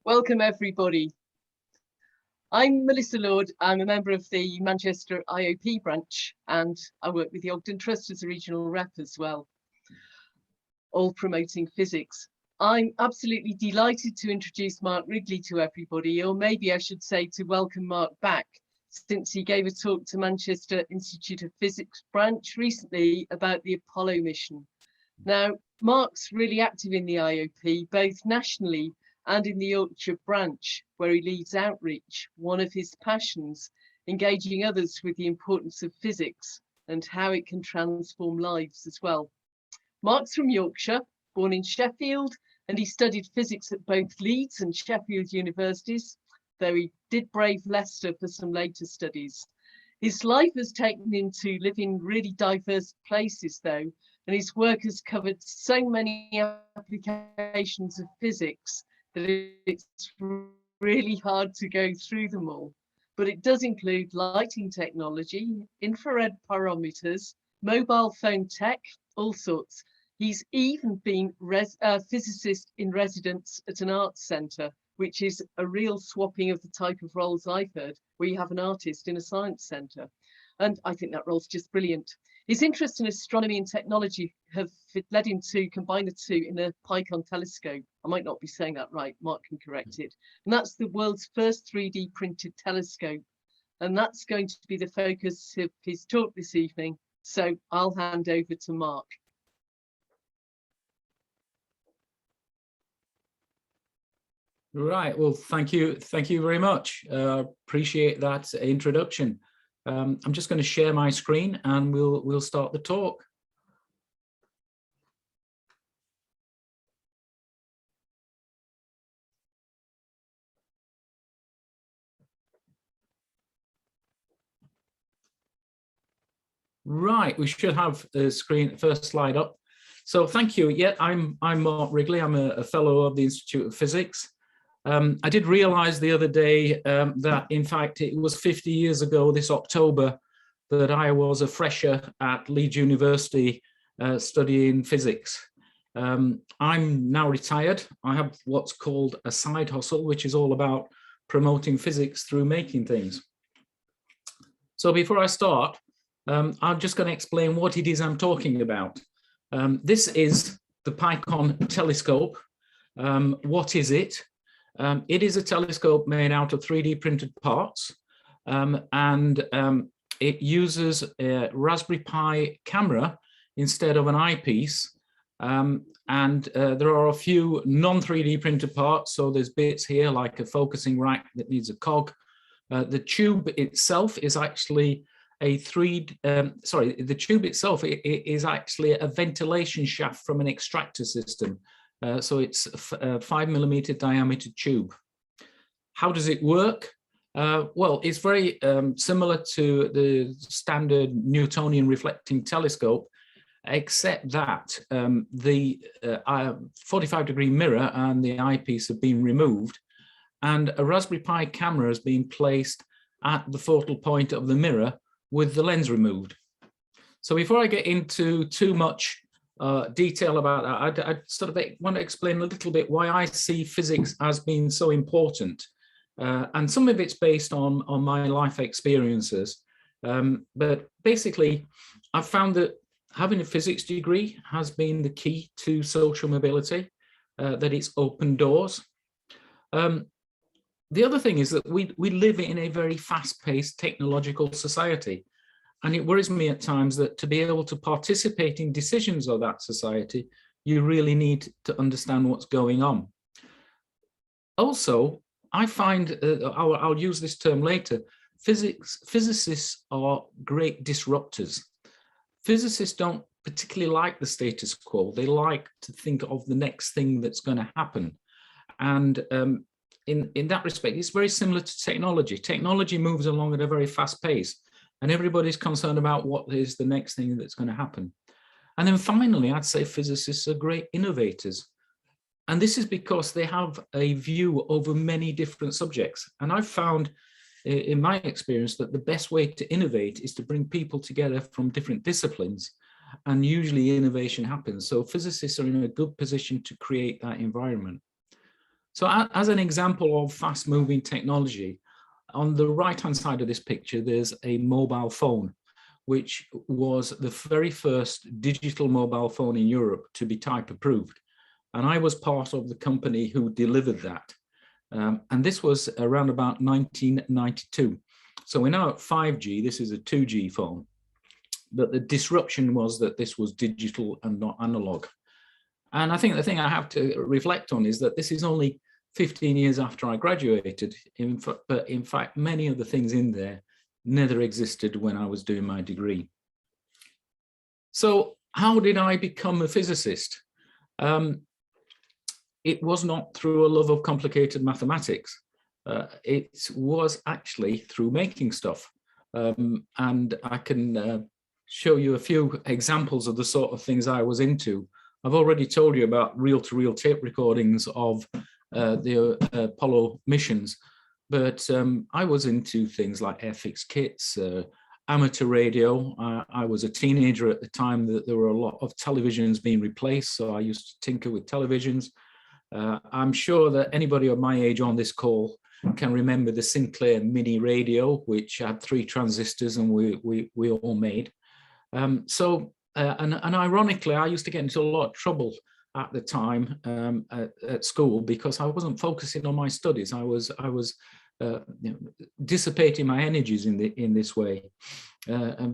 Welcome everybody. I'm Melissa Lord. I'm a member of the Manchester IOP branch and I work with the Ogden Trust as a regional rep as well, all promoting physics. I'm absolutely delighted to introduce Mark Wrigley to everybody, or maybe I should say to welcome Mark back, since he gave a talk to Manchester Institute of Physics branch recently about the Apollo mission. Now, Mark's really active in the IOP, both nationally and in the Yorkshire branch, where he leads outreach, one of his passions, engaging others with the importance of physics and how it can transform lives as well. Mark's from Yorkshire, born in Sheffield, and he studied physics at both Leeds and Sheffield universities, though he did brave Leicester for some later studies. His life has taken him to live in really diverse places though, and his work has covered so many applications of physics that it's really hard to go through them all. But it does include lighting technology, infrared pyrometers, mobile phone tech, all sorts. He's even been a physicist in residence at an arts centre, which is a real swapping of the type of roles I've heard, where you have an artist in a science centre. And I think that role's just brilliant. His interest in astronomy and technology have led him to combine the two in a PiKon telescope. I might not be saying that right, Mark can correct it. And that's the world's first 3D printed telescope. And that's going to be the focus of his talk this evening. So I'll hand over to Mark. Right, well, thank you very much. Appreciate that introduction. I'm just going to share my screen and we'll start the talk. Right, we should have the screen first slide up. So thank you. Yeah, I'm Mark Wrigley. I'm a fellow of the Institute of Physics. I did realize the other day that in fact it was 50 years ago this October that I was a fresher at Leeds University studying physics. I'm now retired. I have what's called a side hustle, which is all about promoting physics through making things. So before I start, I'm just going to explain what it is I'm talking about. This is the PiKon telescope. What is it? It is a telescope made out of 3D printed parts, and it uses a Raspberry Pi camera instead of an eyepiece. There are a few non-3D printed parts. So there's bits here like a focusing rack that needs a cog. The tube itself is actually a the tube itself is actually a ventilation shaft from an extractor system. So it's a 5mm diameter tube. How does it work? Well, it's very similar to the standard Newtonian reflecting telescope, except that the 45-degree mirror and the eyepiece have been removed, and a Raspberry Pi camera has been placed at the focal point of the mirror with the lens removed. So before I get into too much detail about that, I sort of want to explain a little bit why I see physics as being so important. And some of it's based on my life experiences. But basically, I've found that having a physics degree has been the key to social mobility, that it's opened doors. The other thing is that we live in a very fast-paced technological society. And it worries me at times that to be able to participate in decisions of that society, you really need to understand what's going on. Also, I find, I'll use this term later, physicists are great disruptors. Physicists don't particularly like the status quo. They like to think of the next thing that's going to happen. And in that respect, it's very similar to technology. Technology moves along at a very fast pace. And everybody's concerned about what is the next thing that's going to happen. And then finally, I'd say physicists are great innovators. And this is because they have a view over many different subjects. And I've found in my experience that the best way to innovate is to bring people together from different disciplines. And usually innovation happens. So physicists are in a good position to create that environment. So as an example of fast moving technology, on the right-hand side of this picture, there's a mobile phone, which was the very first digital mobile phone in Europe to be type approved. And I was part of the company who delivered that. And this was around about 1992. So we're now at 5G, this is a 2G phone. But the disruption was that this was digital and not analog. And I think the thing I have to reflect on is that this is only 15 years after I graduated, but in fact, many of the things in there never existed when I was doing my degree. So how did I become a physicist? It was not through a love of complicated mathematics. It was actually through making stuff. And I can show you a few examples of the sort of things I was into. I've already told you about reel-to-reel tape recordings of the Apollo missions, but I was into things like airfix kits, amateur radio. I was a teenager at the time that there were a lot of televisions being replaced, so I used to tinker with televisions. I'm sure that anybody of my age on this call can remember the Sinclair mini radio, which had 3 transistors and we all made. And ironically, I used to get into a lot of trouble at the time at school because I wasn't focusing on my studies. I was dissipating my energies in this way. A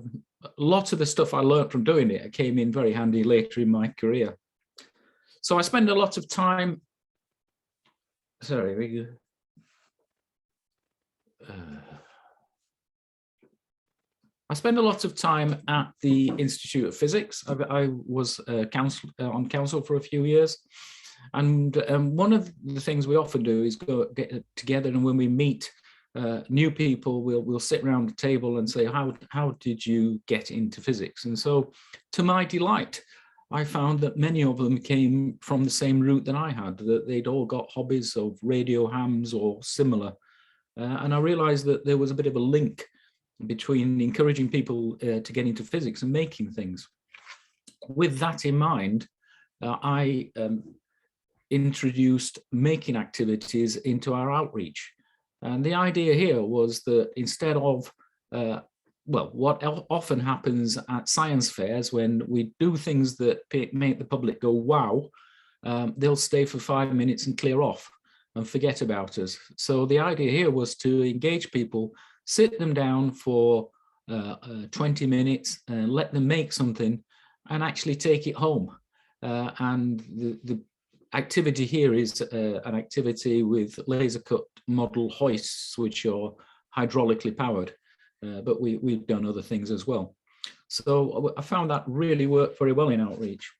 lot of the stuff I learned from doing it came in very handy later in my career. So I spend a lot of time. Sorry. I spend a lot of time at the Institute of Physics. I was on council for a few years. And one of the things we often do is get together, and when we meet new people, we'll sit around the table and say, how did you get into physics? And so, to my delight, I found that many of them came from the same route that I had, that they'd all got hobbies of radio hams or similar. And I realized that there was a bit of a link between encouraging people to get into physics and making things. With that in mind, I introduced making activities into our outreach. And the idea here was that instead of, what often happens at science fairs when we do things that make the public go, wow, they'll stay for 5 minutes and clear off and forget about us. So the idea here was to engage people, sit them down for 20 minutes, let them make something and actually take it home. And the activity here is an activity with laser cut model hoists, which are hydraulically powered, but we've done other things as well. So I found that really worked very well in outreach.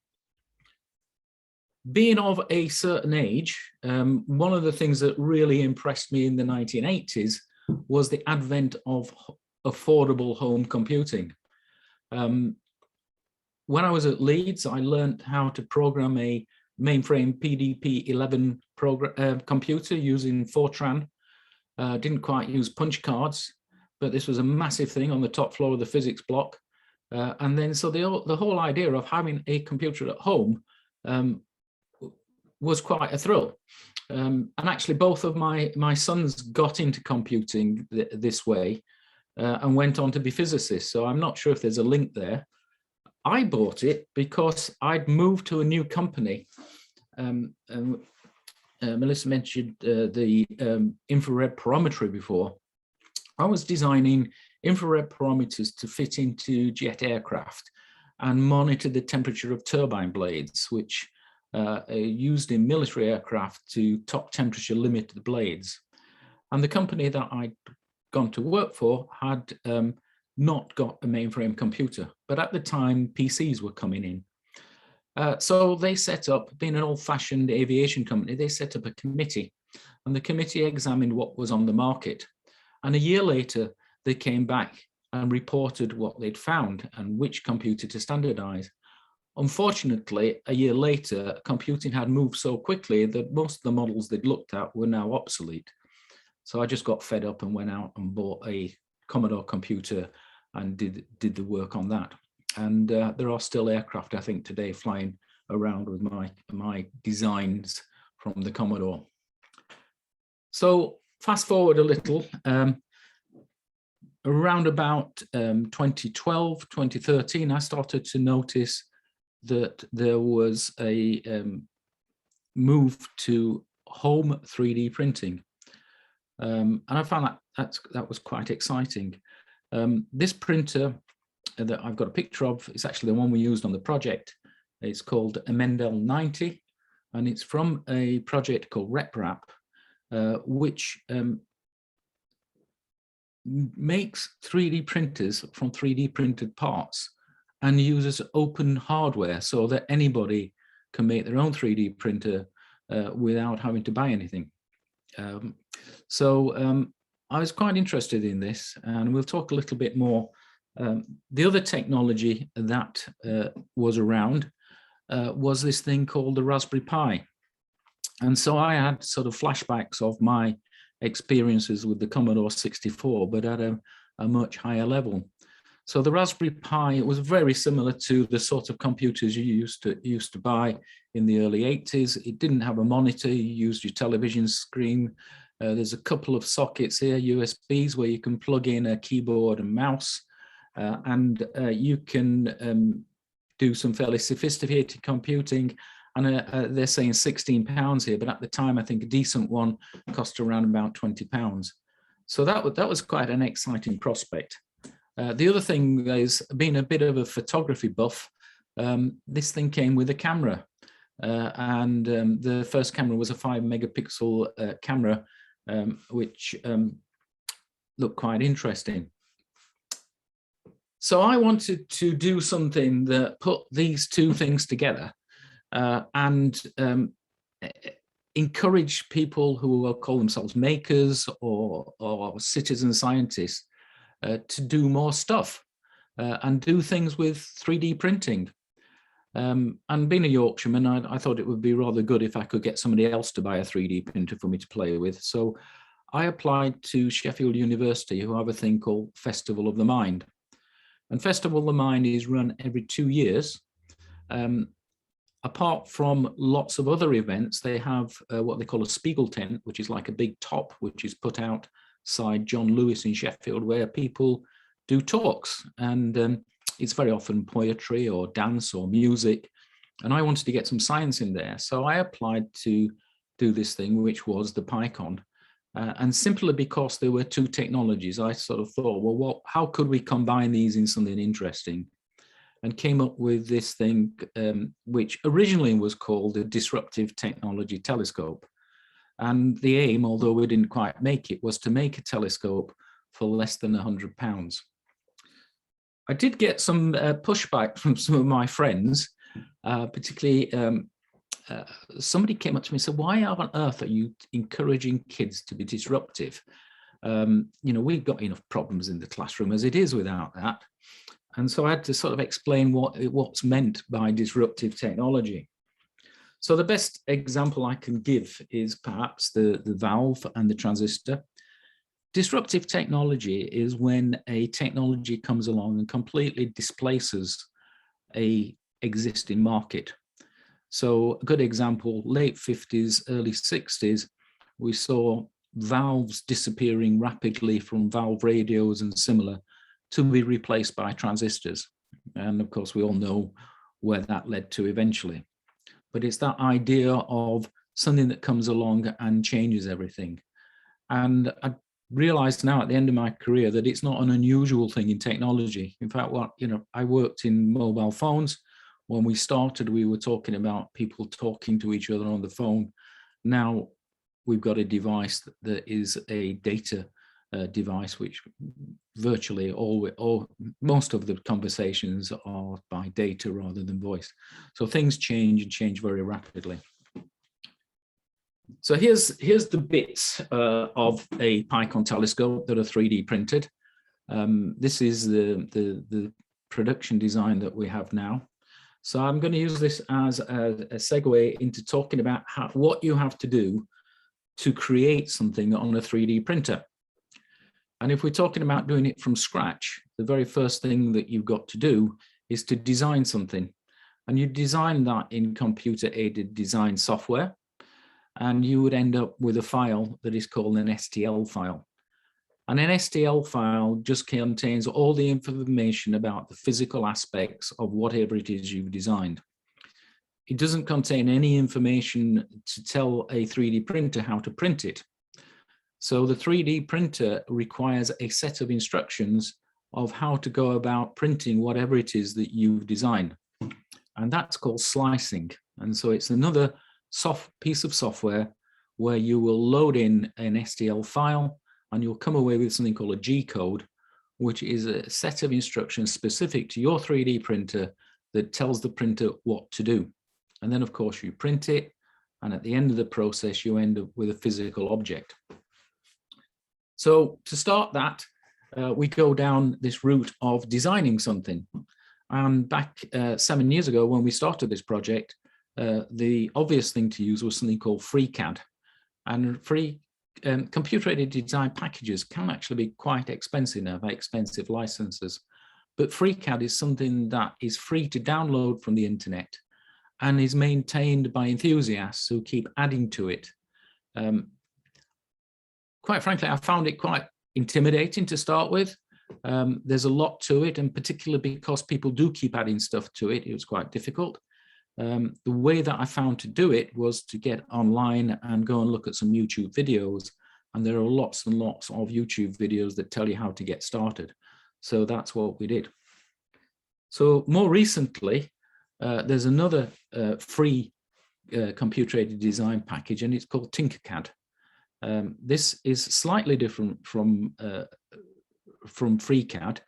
Being of a certain age, one of the things that really impressed me in the 1980s was the advent of affordable home computing. When I was at Leeds, I learned how to program a mainframe PDP-11 computer using Fortran. Didn't quite use punch cards, but this was a massive thing on the top floor of the physics block. And then so the whole idea of having a computer at home was quite a thrill. And actually both of my sons got into computing this way and went on to be physicists. So I'm not sure if there's a link there. I bought it because I'd moved to a new company. Melissa mentioned the infrared pyrometry before. I was designing infrared pyrometers to fit into jet aircraft and monitor the temperature of turbine blades, which are used in military aircraft to top temperature limit the blades. And the company that I'd gone to work for had not got a mainframe computer, but at the time PCs were coming in. So they set up, being an old-fashioned aviation company, they set up a committee, and the committee examined what was on the market. And a year later, they came back and reported what they'd found and which computer to standardize. Unfortunately, a year later, computing had moved so quickly that most of the models they'd looked at were now obsolete. So I just got fed up and went out and bought a Commodore computer and did the work on that. And there are still aircraft, I think, today flying around with my designs from the Commodore. So fast forward a little, around about 2012, 2013, I started to notice that there was a move to home 3D printing. And I found that was quite exciting. This printer that I've got a picture of is actually the one we used on the project. It's called a Mendel 90, and it's from a project called RepRap, which makes 3D printers from 3D printed parts and uses open hardware so that anybody can make their own 3D printer without having to buy anything. So I was quite interested in this, and we'll talk a little bit more. The other technology that was around was this thing called the Raspberry Pi. And so I had sort of flashbacks of my experiences with the Commodore 64, but at a much higher level. So the Raspberry Pi, it was very similar to the sort of computers you used to buy in the early 80s. It didn't have a monitor, you used your television screen. There's a couple of sockets here, USBs, where you can plug in a keyboard and mouse, and you can do some fairly sophisticated computing. And they're saying £16 here, but at the time, I think a decent one cost around about £20. So that was quite an exciting prospect. The other thing is, being a bit of a photography buff, this thing came with a camera. And the first camera was a 5 megapixel camera, which looked quite interesting. So I wanted to do something that put these two things together. And encourage people who will call themselves makers or citizen scientists to do more stuff and do things with 3D printing. And being a Yorkshireman, I thought it would be rather good if I could get somebody else to buy a 3D printer for me to play with. So I applied to Sheffield University, who have a thing called Festival of the Mind. And Festival of the Mind is run every 2 years. Apart from lots of other events, they have what they call a Spiegel tent, which is like a big top, which is put outside John Lewis in Sheffield, where people do talks. And it's very often poetry or dance or music. And I wanted to get some science in there. So I applied to do this thing, which was the PiKon. And simply because there were two technologies, I sort of thought, well, how could we combine these in something interesting? And came up with this thing, which originally was called a Disruptive Technology Telescope. And the aim, although we didn't quite make it, was to make a telescope for less than £100. I did get some pushback from some of my friends, particularly somebody came up to me and said, why on earth are you encouraging kids to be disruptive? We've got enough problems in the classroom as it is without that. And so I had to sort of explain what's meant by disruptive technology. So the best example I can give is perhaps the valve and the transistor. Disruptive technology is when a technology comes along and completely displaces an existing market. So a good example, late 50s, early 60s, we saw valves disappearing rapidly from valve radios and similar, to be replaced by transistors. And of course, we all know where that led to eventually. But it's that idea of something that comes along and changes everything. And I realized now at the end of my career that it's not an unusual thing in technology. In fact, I worked in mobile phones. When we started, we were talking about people talking to each other on the phone. Now we've got a device that is a data device, which virtually most of the conversations are by data rather than voice. So things change very rapidly. So here's the bits of a PiKon telescope that are 3D printed. This is the production design that we have now. So I'm going to use this as a segue into talking about what you have to do to create something on a 3D printer. And if we're talking about doing it from scratch, the very first thing that you've got to do is to design something. And you design that in computer-aided design software. and you would end up with a file that is called an STL file. And an STL file just contains all the information about the physical aspects of whatever it is you've designed. It doesn't contain any information to tell a 3D printer how to print it. So the 3D printer requires a set of instructions of how to go about printing whatever it is that you've designed. And that's called slicing. And so it's another piece of software where you will load in an STL file and you'll come away with something called a G code, which is a set of instructions specific to your 3D printer that tells the printer what to do. And then of course you print it, and at the end of the process you end up with a physical object. So to start that, we go down this route of designing something. And back 7 years ago when we started this project, the obvious thing to use was something called Freecad. And computer-aided design packages can actually be quite expensive now, very expensive licenses. But Freecad is something that is free to download from the internet and is maintained by enthusiasts who keep adding to it. Quite frankly, I found it quite intimidating to start with. There's a lot to it, and particularly because people do keep adding stuff to it, it was quite difficult. The way that I found to do it was to get online and go and look at some YouTube videos. And there are lots and lots of YouTube videos that tell you how to get started. So that's what we did. So more recently, there's another free computer-aided design package, and it's called Tinkercad. This is slightly different from Freecad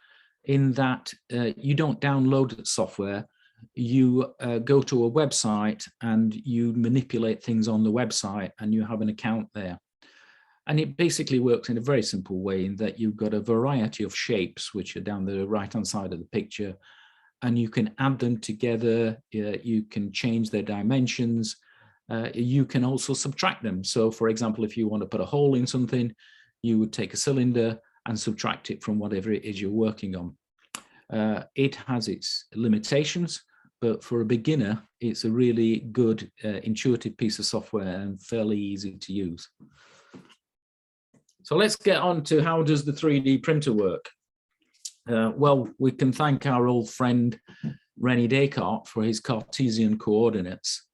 in that you don't download the software. You go to a website and you manipulate things on the website, and you have an account there. And it basically works in a very simple way in that you've got a variety of shapes, which are down the right-hand side of the picture, and you can add them together. You can change their dimensions. You can also subtract them. So for example, if you want to put a hole in something, you would take a cylinder and subtract it from whatever it is you're working on. It has its limitations, but for a beginner, it's a really good, intuitive piece of software and fairly easy to use. So let's get on to how does the 3D printer work? Well, we can thank our old friend René Descartes for his Cartesian coordinates.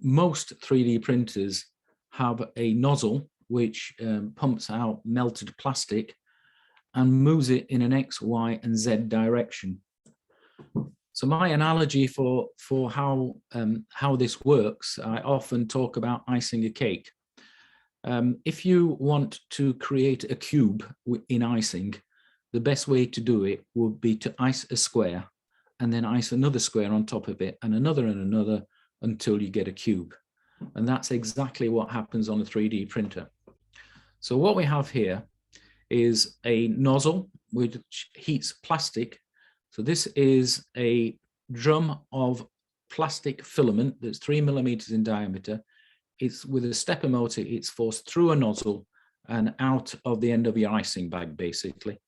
Most 3D printers have a nozzle which pumps out melted plastic and moves it in an X, Y, and Z direction. So my analogy for how this works, I often talk about icing a cake. If you want to create a cube in icing, the best way to do it would be to ice a square and then ice another square on top of it and another until you get a cube. And that's exactly what happens on a 3D printer. So what we have here is a nozzle which heats plastic. So this is a drum of plastic filament that's 3 millimeters in diameter. It's with a stepper motor, it's forced through a nozzle and out of the end of your icing bag, basically.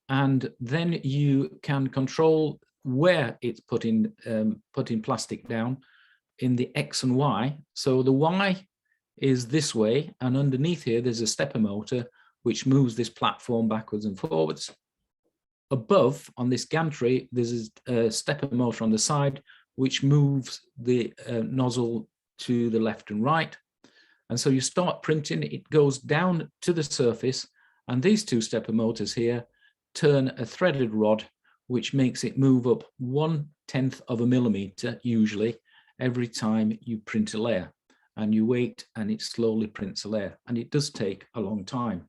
And then you can control where it's putting plastic down in the X and Y. So the Y is this way, and underneath here, there's a stepper motor which moves this platform backwards and forwards. Above on this gantry, there's a stepper motor on the side, which moves the nozzle to the left and right. And so you start printing, it goes down to the surface, and these two stepper motors here turn a threaded rod, which makes it move up 1/10 of a millimeter, usually, every time you print a layer. And you wait, and it slowly prints a layer, and it does take a long time.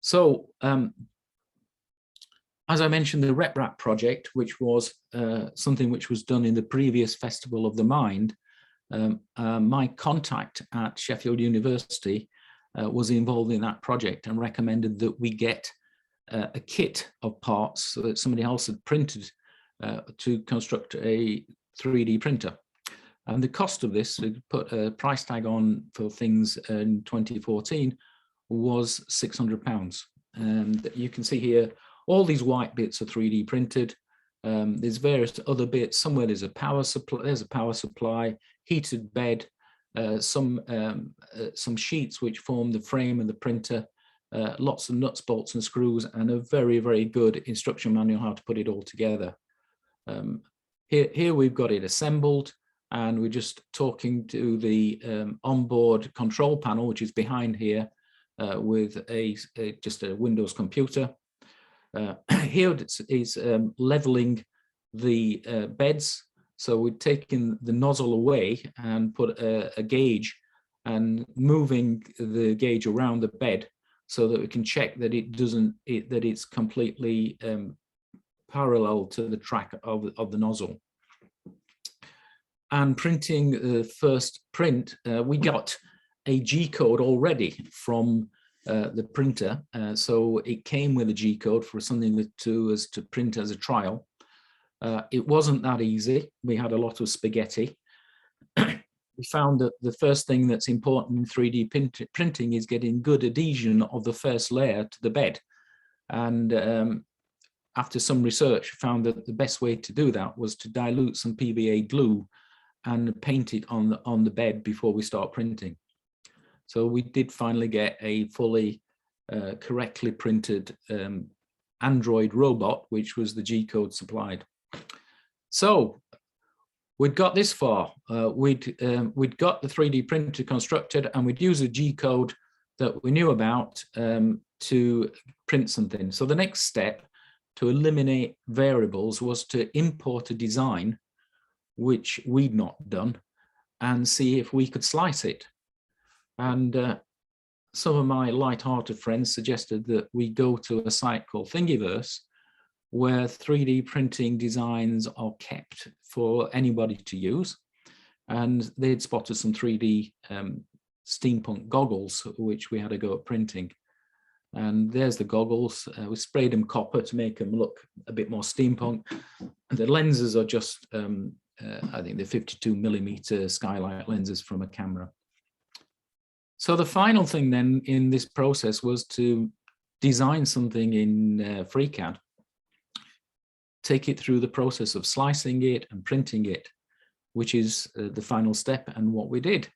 So, as I mentioned, the RepRap project, which was something which was done in the previous Festival of the Mind, my contact at Sheffield University was involved in that project and recommended that we get a kit of parts that somebody else had printed to construct a 3D printer. And the cost of this, to put a price tag on for things in 2014, was £600. And you can see here, all these white bits are 3D printed. There's various other bits. Somewhere there's a power supply, heated bed, some sheets which form the frame of the printer, lots of nuts, bolts and screws, and a very, very good instruction manual how to put it all together. Here we've got it assembled, and we're just talking to the onboard control panel, which is behind here, with just a Windows computer. Here it's leveling the beds. So we've taken the nozzle away and put a gauge and moving the gauge around the bed so that we can check that that it's completely parallel to the track of the nozzle. And printing the first print, we got a G code already from the printer. So it came with a G code for something to print as a trial. It wasn't that easy. We had a lot of spaghetti. We found that the first thing that's important in 3D printing is getting good adhesion of the first layer to the bed. And after some research, found that the best way to do that was to dilute some PVA glue and paint it on the bed before we start printing. So we did finally get a fully correctly printed Android robot, which was the G code supplied. So we'd got this far. We'd got the 3D printer constructed, and we'd use a G code that we knew about to print something. So the next step to eliminate variables was to import a design which we'd not done and see if we could slice it. And some of my light-hearted friends suggested that we go to a site called Thingiverse, where 3D printing designs are kept for anybody to use. And they'd spotted some 3D steampunk goggles, which we had to go at printing. And there's the goggles. We sprayed them copper to make them look a bit more steampunk. The lenses are just, I think they're 52mm skylight lenses from a camera. So the final thing then in this process was to design something in Freecad, take it through the process of slicing it and printing it, which is the final step and what we did.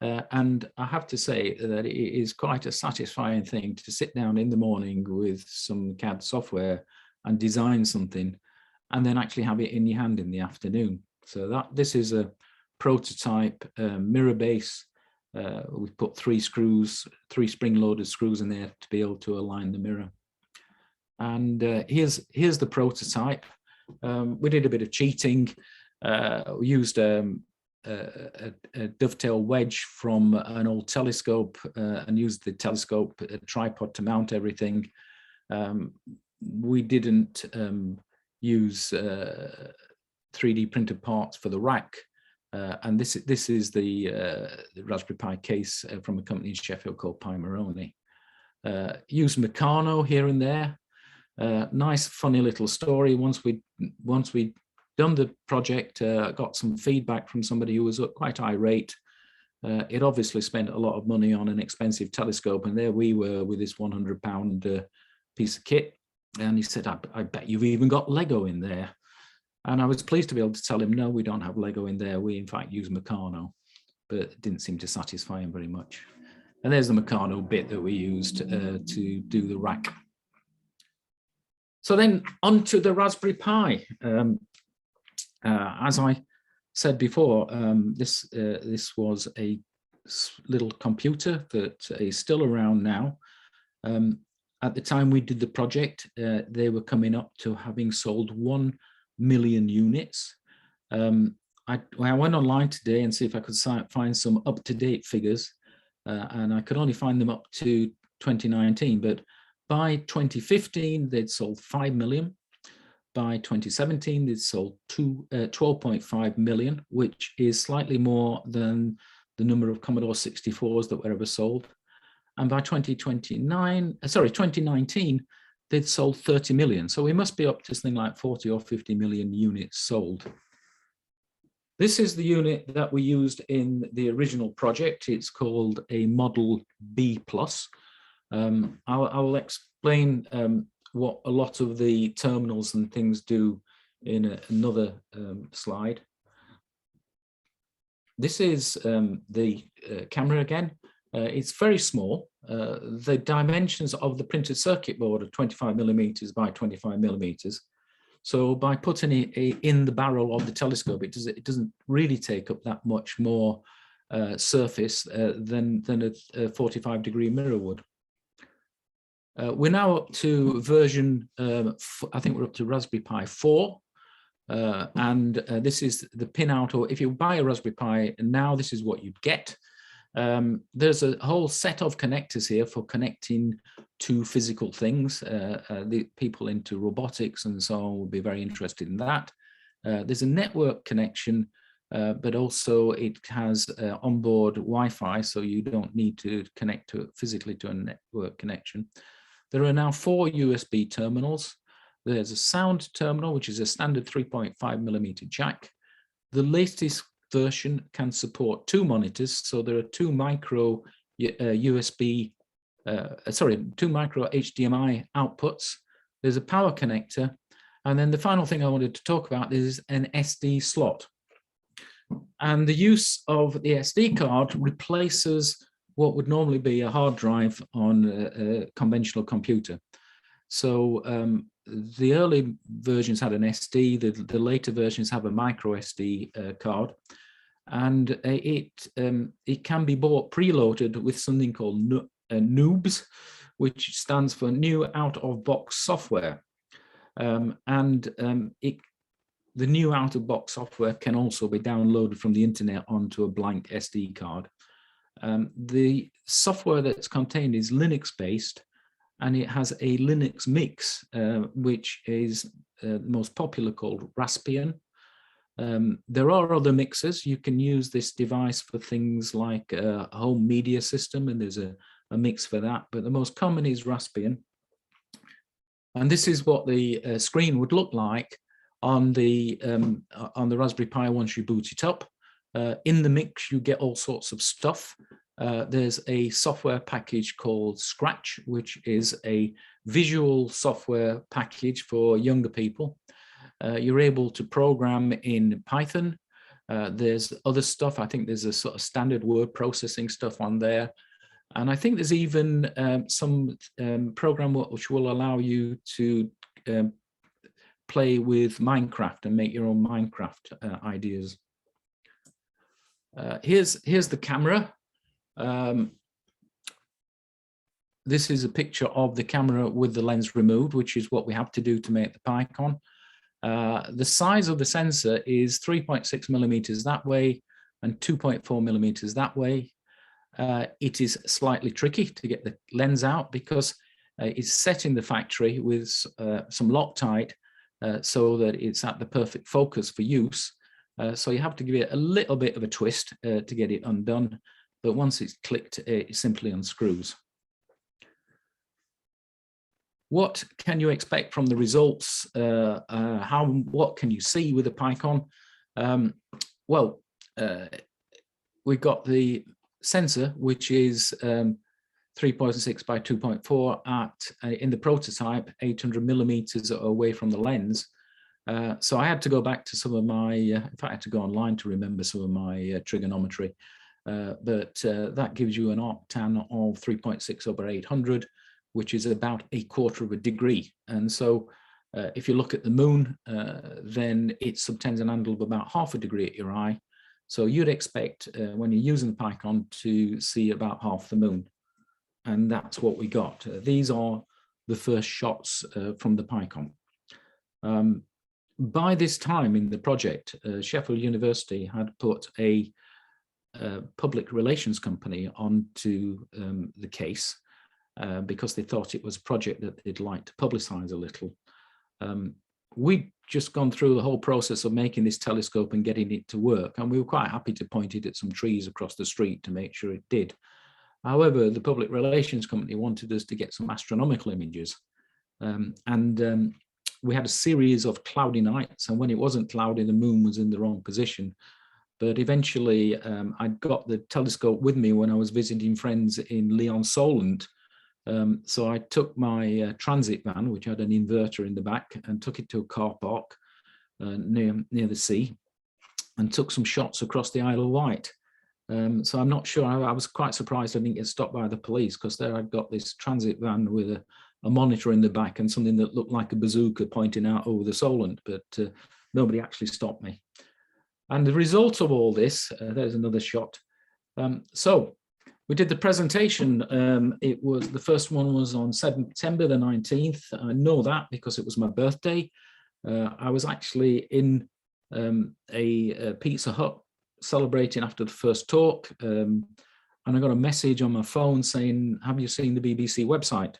And I have to say that it is quite a satisfying thing to sit down in the morning with some CAD software and design something and then actually have it in your hand in the afternoon. So this is a prototype mirror base. We've put three spring-loaded screws in there to be able to align the mirror. And here's the prototype. We did a bit of cheating. We used a dovetail wedge from an old telescope and used the telescope tripod to mount everything. We didn't use 3D printed parts for the rack. And this is the Raspberry Pi case from a company in Sheffield called Pymaroni. Used Meccano here and there. Nice, funny little story. Once we'd done the project, got some feedback from somebody who was quite irate. It obviously spent a lot of money on an expensive telescope, and there we were with this £100 piece of kit. And he said, I bet you've even got Lego in there. And I was pleased to be able to tell him, no, we don't have Lego in there. We, in fact, use Meccano, but it didn't seem to satisfy him very much. And there's the Meccano bit that we used to do the rack. So then onto the Raspberry Pi. As I said before, this was a little computer that is still around now. At the time we did the project, they were coming up to having sold 1 million units. I went online today and see if I could find some up-to-date figures, and I could only find them up to 2019, but by 2015 they'd sold 5 million. By 2017 they'd sold 12.5 million, which is slightly more than the number of Commodore 64s that were ever sold. And by 2019, they'd sold 30 million. So we must be up to something like 40 or 50 million units sold. This is the unit that we used in the original project. It's called a Model B+. I'll explain what a lot of the terminals and things do in another slide. this is the camera again. It's very small. The dimensions of the printed circuit board are 25mm by 25mm. So by putting it in the barrel of the telescope, it doesn't really take up that much more surface than a 45-degree mirror would. We're now up to version, I think we're up to Raspberry Pi 4. And this is the pinout, or if you buy a Raspberry Pi now, this is what you'd get. There's a whole set of connectors here for connecting to physical things. The people into robotics and so on will be very interested in that. There's a network connection, but also it has onboard Wi-Fi, so you don't need to connect to physically to a network connection. There are now 4 USB terminals. There's a sound terminal, which is a standard 3.5mm jack. The latest version can support 2 monitors, so there are 2 micro HDMI outputs. There's a power connector, and then the final thing I wanted to talk about is an SD slot. And the use of the SD card replaces what would normally be a hard drive on a conventional computer. So the early versions had an SD, the later versions have a micro SD card, and it can be bought preloaded with something called NOOBS, which stands for New Out-of-Box Software. The new out-of-box software can also be downloaded from the internet onto a blank SD card. The software that's contained is Linux-based, and it has a Linux mix, which is the most popular, called Raspbian. There are other mixers. You can use this device for things like a home media system, and there's a mix for that, but the most common is Raspbian. And this is what the screen would look like on the Raspberry Pi once you boot it up. In the mix, you get all sorts of stuff. There's a software package called Scratch, which is a visual software package for younger people. You're able to program in Python. There's other stuff. I think there's a sort of standard word processing stuff on there. And I think there's even some program which will allow you to play with Minecraft and make your own Minecraft ideas. Here's the camera. This is a picture of the camera with the lens removed, which is what we have to do to make the PiKon. The size of the sensor is 3.6mm that way and 2.4mm that way. It is slightly tricky to get the lens out because it's set in the factory with some Loctite so that it's at the perfect focus for use. So you have to give it a little bit of a twist to get it undone. But once it's clicked, it simply unscrews. What can you expect from the results? What can you see with the PiKon? We've got the sensor, which is 3.6 by 2.4 at, in the prototype, 800mm away from the lens. So I had to go back to some of my, in fact, I had to go online to remember some of my trigonometry. But that gives you an arctan of 3.6/800, which is about 1/4 degree. And so if you look at the moon, then it subtends an angle of about 1/2 degree at your eye. So you'd expect when you're using the PiKon to see about half the moon. And that's what we got. These are the first shots from the PiKon. By this time in the project, Sheffield University had put a public relations company onto the case because they thought it was a project that they'd like to publicize a little. We'd just gone through the whole process of making this telescope and getting it to work, and we were quite happy to point it at some trees across the street to make sure it did. However, the public relations company wanted us to get some astronomical images, and we had a series of cloudy nights, and when it wasn't cloudy, the moon was in the wrong position. But eventually I'd got the telescope with me when I was visiting friends in Lyon, Solent. So I took my transit van, which had an inverter in the back, and took it to a car park near the sea. and took some shots across the Isle of Wight. So I'm not sure. I was quite surprised I didn't get stopped by the police, because there I'd got this transit van with a monitor in the back and something that looked like a bazooka pointing out over the Solent, but nobody actually stopped me. And the result of all this, there's another shot. So we did the presentation. It was, the first one was on September the 19th. I know that because it was my birthday. I was actually in a Pizza Hut celebrating after the first talk, and I got a message on my phone saying, have you seen the BBC website?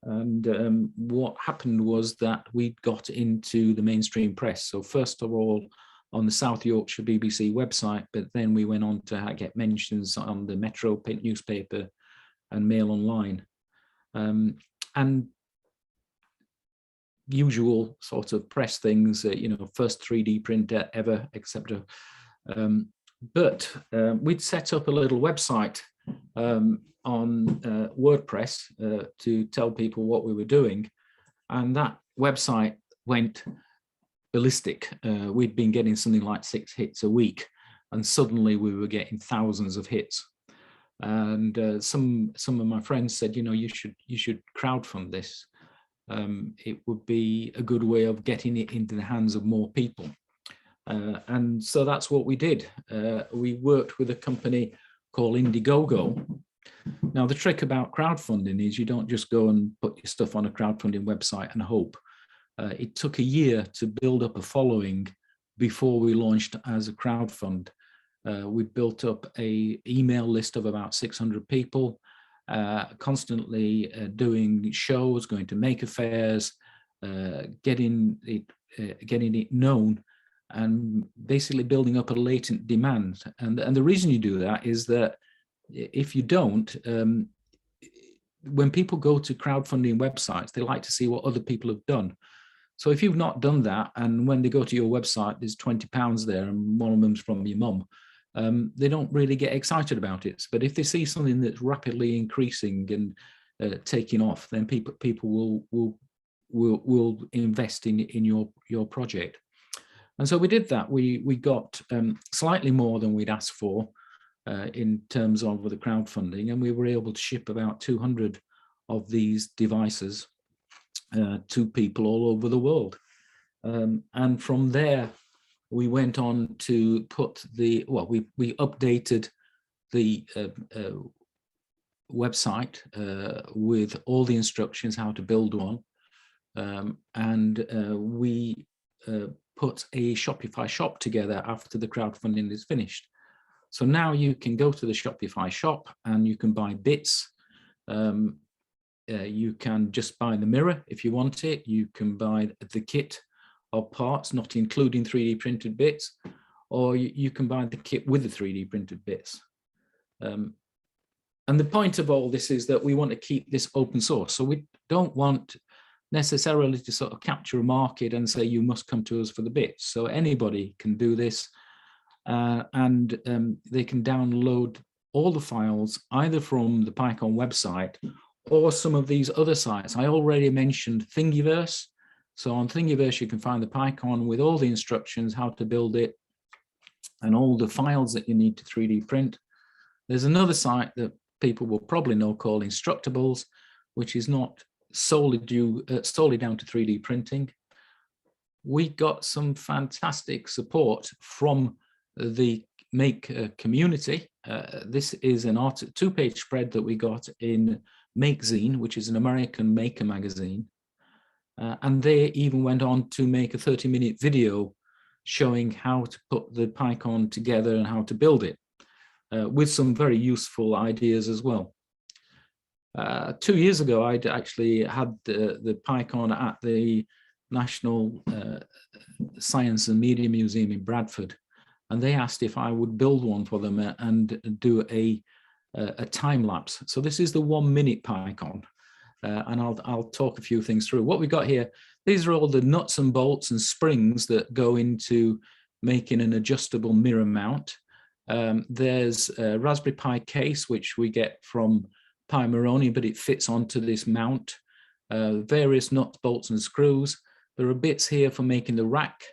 And what happened was that we got into the mainstream press. So first of all, on the South Yorkshire BBC website, but then we went on to get mentions on the Metro print newspaper and Mail Online. And usual sort of press things, you know, first 3D printer ever, etc. But we'd set up a little website on WordPress to tell people what we were doing, and that website went ballistic. We'd been getting something like 6 hits a week, and suddenly we were getting thousands of hits. And some of my friends said, you know, you should crowdfund this. It would be a good way of getting it into the hands of more people. And so that's what we did. We worked with a company called Indiegogo. Now, the trick about crowdfunding is you don't just go and put your stuff on a crowdfunding website and hope. It took a year to build up a following before we launched as a crowdfund. We built up an email list of about 600 people, constantly doing shows, going to maker fairs, getting it known, and basically building up a latent demand. And the reason you do that is that if you don't, when people go to crowdfunding websites, they like to see what other people have done. So if you've not done that, and when they go to your website, there's £20 there, and one of them's from your mum, they don't really get excited about it. But if they see something that's rapidly increasing and taking off, then people will invest in your project. And so we did that. We got slightly more than we'd asked for in terms of the crowdfunding, and we were able to ship about 200 of these devices to people all over the world. And from there, we went on to put we updated the website with all the instructions how to build one. And we put a Shopify shop together after the crowdfunding is finished. So now you can go to the Shopify shop and you can buy bits. You can just buy the mirror if you want it. You can buy the kit of parts, not including 3D printed bits, or you can buy the kit with the 3D printed bits. And the point of all this is that we want to keep this open source. So we don't want necessarily to sort of capture a market and say you must come to us for the bits. So anybody can do this, and they can download all the files either from the PiKon website or some of these other sites. I already mentioned Thingiverse. So on Thingiverse, you can find the PiKon with all the instructions, how to build it, and all the files that you need to 3D print. There's another site that people will probably know called Instructables, which is not solely down to 3D printing. We got some fantastic support from the Make community. This is an two-page spread that we got in Makezine, which is an American maker magazine. And they even went on to make a 30-minute video showing how to put the PiKon together and how to build it, with some very useful ideas as well. 2 years ago, I'd actually had the PiKon at the National Science and Media Museum in Bradford, and they asked if I would build one for them and do a time lapse. So this is the 1 minute PiKon. And I'll talk a few things through. What we got here, these are all the nuts and bolts and springs that go into making an adjustable mirror mount. There's a Raspberry Pi case, which we get from Pi Moroni, but it fits onto this mount. Various nuts, bolts and screws. There are bits here for making the rack.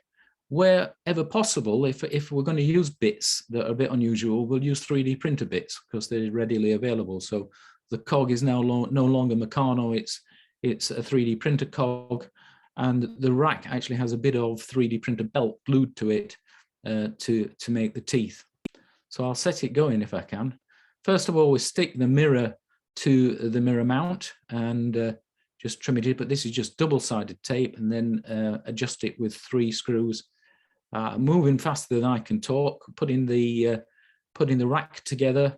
wherever possible, if we're going to use bits that are a bit unusual, we'll use 3D printer bits because they're readily available. So the cog is now no longer Meccano, it's a 3D printer cog, and the rack actually has a bit of 3D printer belt glued to it to make the teeth. So I'll set it going if I can. First of all, we stick the mirror to the mirror mount and just trim it, but this is just double-sided tape, and then adjust it with 3 screws. Moving faster than I can talk, putting the rack together,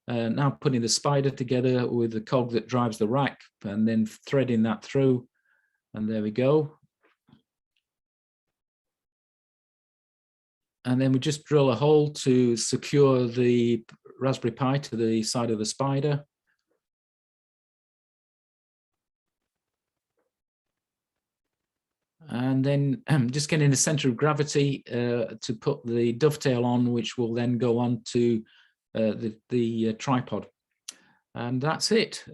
now putting the spider together with the cog that drives the rack, and then threading that through, and there we go. And then we just drill a hole to secure the Raspberry Pi to the side of the spider. And then just getting the center of gravity to put the dovetail on, which will then go on to the tripod. And that's it.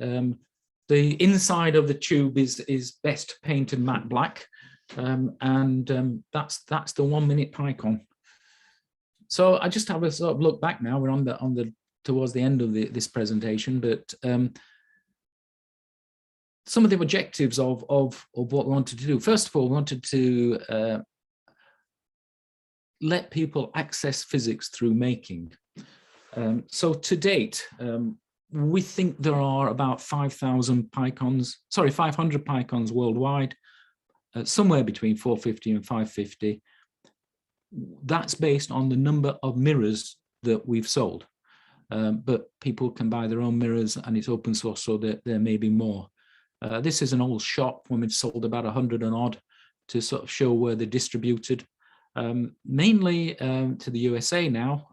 The inside of the tube is best painted matte black. That's the 1 minute PiKon. So I just have a sort of look back now. We're on the towards the end of this presentation, but some of the objectives of what we wanted to do. First of all, we wanted to let people access physics through making. So to date, we think there are about 500 PiKons worldwide, somewhere between 450 and 550. That's based on the number of mirrors that we've sold. But people can buy their own mirrors, and it's open source, so that there may be more. This is an old shop when we've sold about 100 and odd, to sort of show where they're distributed. Mainly to the USA now,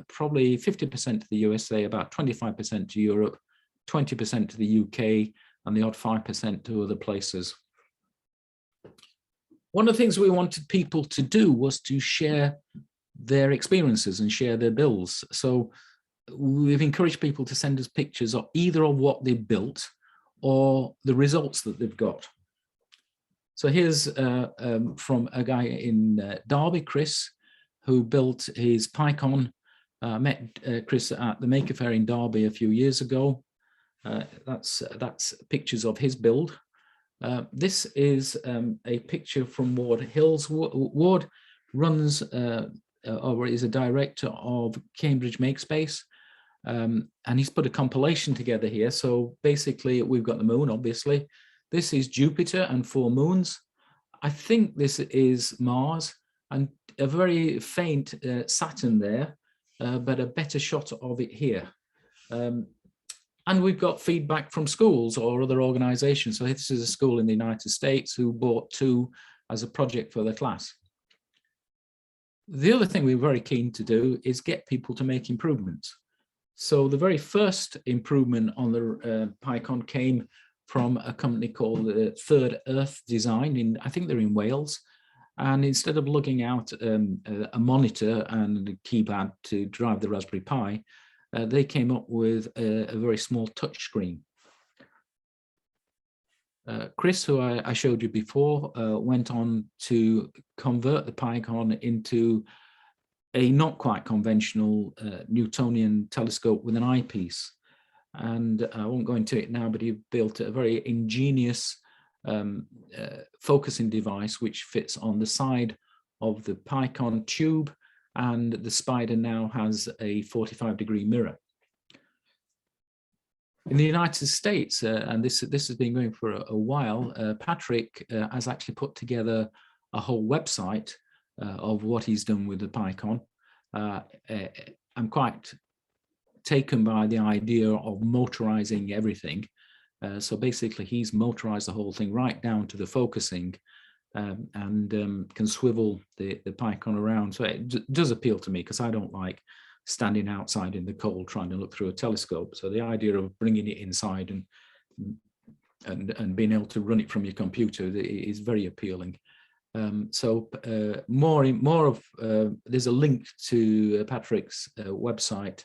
probably 50% to the USA, about 25% to Europe, 20% to the UK, and the odd 5% to other places. One of the things we wanted people to do was to share their experiences and share their builds. So we've encouraged people to send us pictures of either of what they built or the results that they've got. So here's from a guy in Derby, Chris, who built his PiKon. Met Chris at the Maker Faire in Derby a few years ago. That's pictures of his build. This is a picture from Ward Hills. Ward runs or is a director of Cambridge Makespace, and he's put a compilation together here. So basically, we've got the moon, obviously. This is Jupiter and 4 moons. I think this is Mars, and a very faint Saturn there, but a better shot of it here. And we've got feedback from schools or other organizations. So this is a school in the United States who bought 2 as a project for the class. The other thing we're very keen to do is get people to make improvements. So the very first improvement on the PiKon came from a company called Third Earth Design, I think they're in Wales. And instead of lugging out a monitor and a keypad to drive the Raspberry Pi, they came up with a very small touch screen. Chris, who I showed you before, went on to convert the PiKon into a not quite conventional Newtonian telescope with an eyepiece. And I won't go into it now, but he built a very ingenious focusing device which fits on the side of the PiKon tube, and the spider now has a 45-degree mirror. In the United States, and this has been going for a while, Patrick has actually put together a whole website of what he's done with the PiKon. I'm quite taken by the idea of motorizing everything. So basically he's motorized the whole thing right down to the focusing, and can swivel the PiKon around. So it does appeal to me, because I don't like standing outside in the cold trying to look through a telescope. So the idea of bringing it inside and being able to run it from your computer is very appealing. There's a link to Patrick's website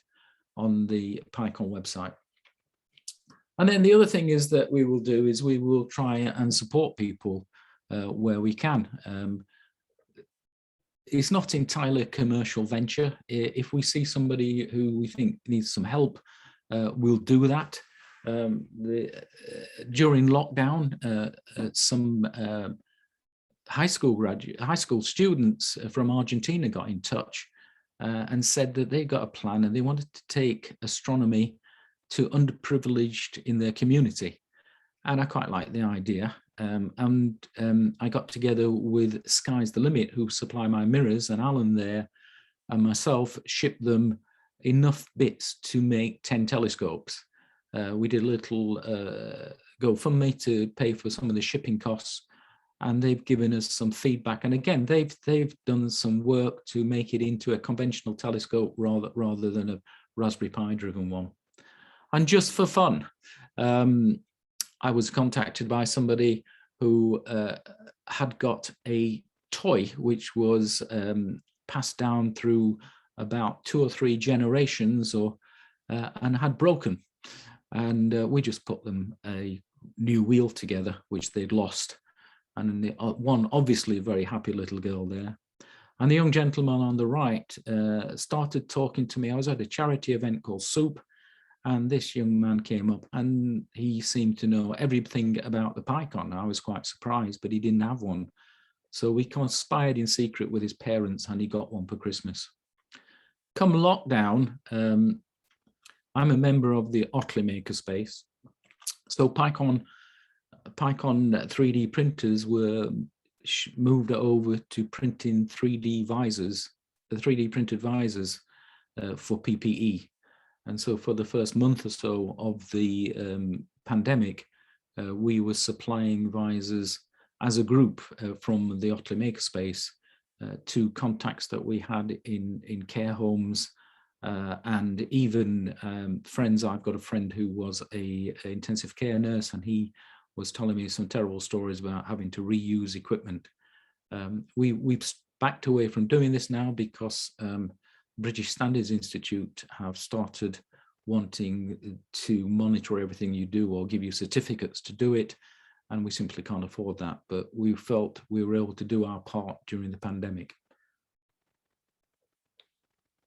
on the PiKon website. And then the other thing is that we will do is we will try and support people where we can. it's not entirely a commercial venture. If we see somebody who we think needs some help, we'll do that. During lockdown, some high school students from Argentina got in touch and said that they got a plan and they wanted to take astronomy to underprivileged in their community. And I quite like the idea. I got together with Sky's the Limit, who supply my mirrors, and Alan there and myself shipped them enough bits to make 10 telescopes. We did a little GoFundMe to pay for some of the shipping costs, and they've given us some feedback. And again, they've done some work to make it into a conventional telescope rather than a Raspberry Pi driven one. And just for fun, I was contacted by somebody who had got a toy which was passed down through about 2 or 3 generations and had broken. And we just put them a new wheel together, which they'd lost. And one obviously very happy little girl there. And the young gentleman on the right started talking to me. I was at a charity event called Soup, and this young man came up and he seemed to know everything about the PiKon. I was quite surprised, but he didn't have one. So we conspired in secret with his parents and he got one for Christmas. Come lockdown, I'm a member of the Otley makerspace. So PiKon 3D printers were moved over to printing 3D visors, the 3D printed visors for PPE. And so for the first month or so of the pandemic, we were supplying visors as a group from the Otley makerspace to contacts that we had in care homes and even friends. I've got a friend who was a intensive care nurse, and he was telling me some terrible stories about having to reuse equipment. We've backed away from doing this now because British Standards Institute have started wanting to monitor everything you do or give you certificates to do it, and we simply can't afford that. But we felt we were able to do our part during the pandemic.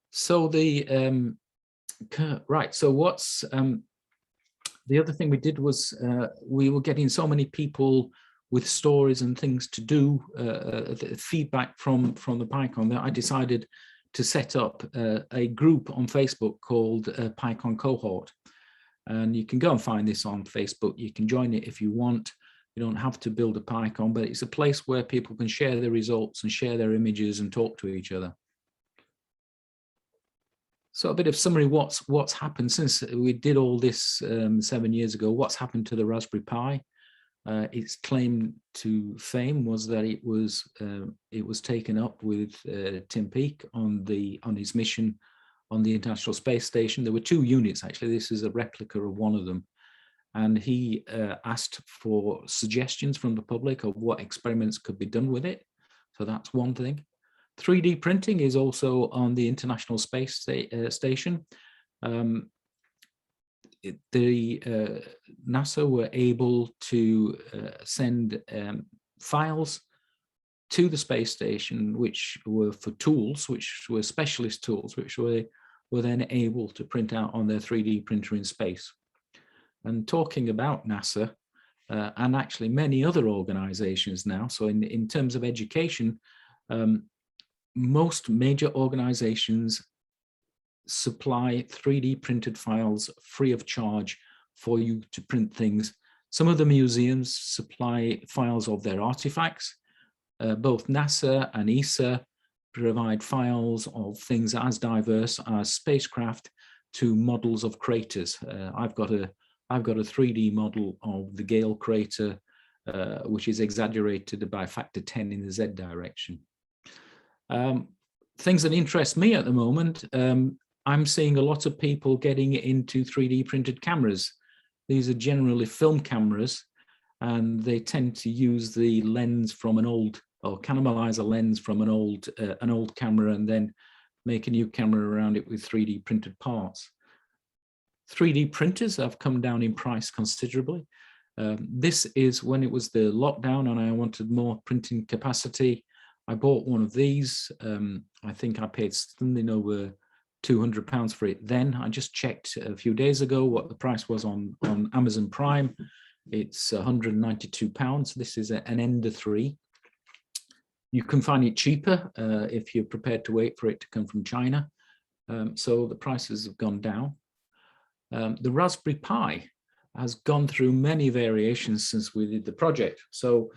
So so what's the other thing we did was we were getting so many people with stories and things to do, feedback from the PiKon, that I decided to set up a group on Facebook called PiKon Cohort. And you can go and find this on Facebook. You can join it if you want. You don't have to build a PiKon, but it's a place where people can share their results and share their images and talk to each other. So a bit of summary, what's happened since we did all this 7 years ago. What's happened to the Raspberry Pi? Its claim to fame was that it was taken up with Tim Peake on his mission on the International Space Station. There were 2 units actually. This is a replica of one of them, and he asked for suggestions from the public of what experiments could be done with it. So that's one thing. 3D printing is also on the International Space Station. NASA were able to send files to the space station, which were for tools, which were specialist tools, which were then able to print out on their 3D printer in space. And talking about NASA, and actually many other organizations now, so in terms of education, most major organizations supply 3D printed files free of charge for you to print things. Some of the museums supply files of their artifacts. Both NASA and ESA provide files of things as diverse as spacecraft to models of craters. I've got a 3D model of the Gale crater, which is exaggerated by a factor 10 in the Z direction. Things that interest me at the moment, I'm seeing a lot of people getting into 3D printed cameras. These are generally film cameras, and they tend to use the lens from an old, or cannibalize a lens from an old camera and then make a new camera around it with 3D printed parts. 3D printers have come down in price considerably. This is when it was the lockdown and I wanted more printing capacity. I bought one of these. I think I paid something over £200 for it then. I just checked a few days ago what the price was on Amazon Prime. It's £192. This is an Ender 3. You can find it cheaper if you're prepared to wait for it to come from China. So the prices have gone down. The Raspberry Pi has gone through many variations since we did the project. So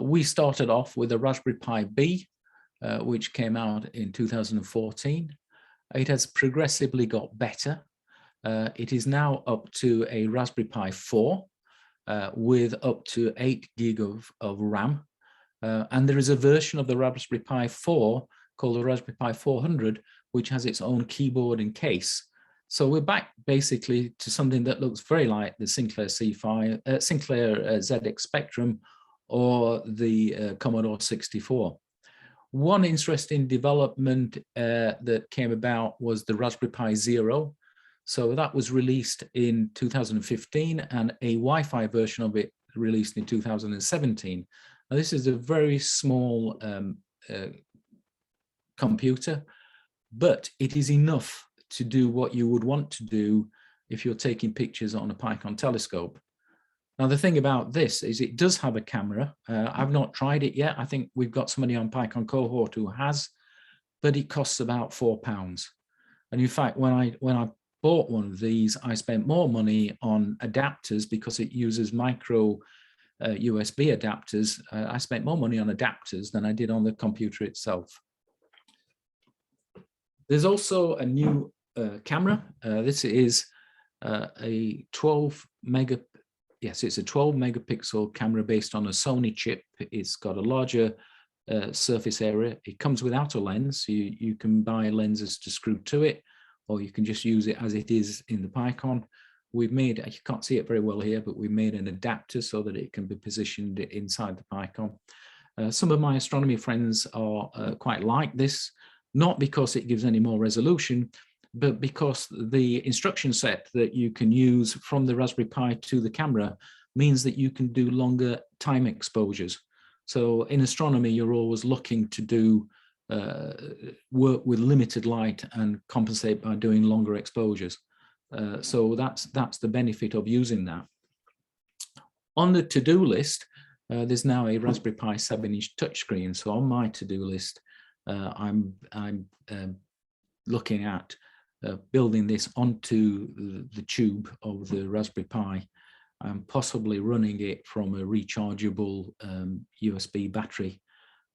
we started off with a Raspberry Pi B, which came out in 2014. It has progressively got better. It is now up to a Raspberry Pi 4 with up to 8 gig of RAM. And there is a version of the Raspberry Pi 4 called the Raspberry Pi 400, which has its own keyboard and case. So we're back basically to something that looks very like the Sinclair C5, Sinclair ZX Spectrum, or the Commodore 64. One interesting development that came about was the Raspberry Pi Zero. So that was released in 2015, and a Wi-Fi version of it released in 2017. Now, this is a very small computer, but it is enough to do what you would want to do if you're taking pictures on a PiKon telescope. Now, the thing about this is it does have a camera. I've not tried it yet. I think we've got somebody on PiKon cohort who has, but it costs about £4. And in fact, when I bought one of these, I spent more money on adapters because it uses micro USB adapters. I spent more money on adapters than I did on the computer itself. There's also a new camera. This is a 12 megapixel camera based on a Sony chip. It's got a larger surface area. It comes without a lens. You can buy lenses to screw to it, or you can just use it as it is in the PiKon. We've made, you can't see it very well here, but we made an adapter so that it can be positioned inside the PiKon. Some of my astronomy friends are quite like this, not because it gives any more resolution, but because the instruction set that you can use from the Raspberry Pi to the camera means that you can do longer time exposures. So in astronomy, you're always looking to do work with limited light and compensate by doing longer exposures. So that's the benefit of using that. On the to-do list, there's now a Raspberry Pi 7-inch touchscreen. So on my to-do list, I'm looking at building this onto the tube of the Raspberry Pi and possibly running it from a rechargeable USB battery